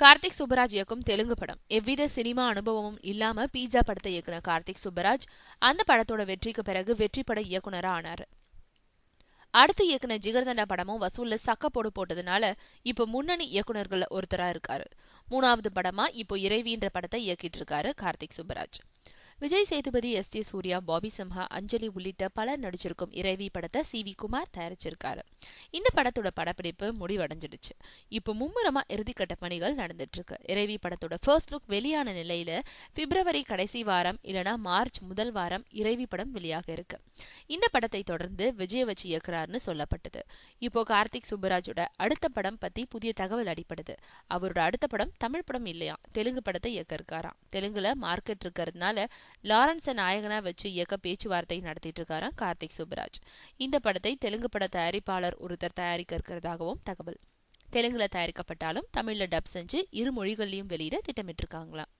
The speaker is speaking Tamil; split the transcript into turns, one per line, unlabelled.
கார்த்திக் சுப்பராஜ் இயக்கும் தெலுங்கு படம். எவ்வித சினிமா அனுபவமும் இல்லாம பீட்சா படத்தை இயக்குன கார்த்திக் சுப்பராஜ் அந்த படத்தோட வெற்றிக்கு பிறகு வெற்றி பட இயக்குனரா ஆனாரு. அடுத்து இயக்குன ஜிகர்தண்டா படமும் வசூல்ல சக்கப்போடு போட்டதுனால இப்போ முன்னணி இயக்குனர்கள் ஒருத்தரா இருக்காரு. 3வது படமா இப்போ இறைவின்ற படத்தை இயக்கிட்டு இருக்காரு கார்த்திக் சுப்பராஜ். விஜய் சேதுபதி, எஸ்.ஜே. சூர்யா, பாபி சிம்ஹா, அஞ்சலி உள்ளிட்ட பலர் நடிச்சிருக்கும் இறைவி படத்தை சி.வி. குமார் தயாரிச்சிருக்காரு. இந்த படத்தோட படப்பிடிப்பு முடிவடைஞ்சிடுச்சு. இப்போ மும்முரமா இறுதிக்கட்ட பணிகள் நடந்துட்டு இருக்கு. இறைவி படத்தோட ஃபர்ஸ்ட் லுக் வெளியான நிலையில பிப்ரவரி கடைசி வாரம் இல்லனா மார்ச் முதல் வாரம் இறைவி படம் வெளியாக இருக்கு. இந்த படத்தை தொடர்ந்து விஜய் வச்சு இயக்குறாருன்னு சொல்லப்பட்டது. இப்போ கார்த்திக் சுப்பராஜோட அடுத்த படம் பத்தி புதிய தகவல் அடிப்படுது. அவரோட அடுத்த படம் தமிழ் படம் இல்லையா, தெலுங்கு படத்தை இயக்க இருக்காராம். தெலுங்குல மார்க்கெட் இருக்கிறதுனால லாரன்ஸ நாயகனா வச்சு இயக்க பேச்சுவார்த்தை நடத்திட்டு இருக்காராம் கார்த்திக் சுப்பராஜ். இந்த படத்தை தெலுங்கு பட தயாரிப்பாளர் ஒருத்தர் தயாரிக்க இருக்கிறதாகவும் தகவல். தெலுங்குல தயாரிக்கப்பட்டாலும் தமிழ்ல டப் செஞ்சு இரு மொழிகள்லயும் வெளியிட திட்டமிட்டிருக்காங்களாம்.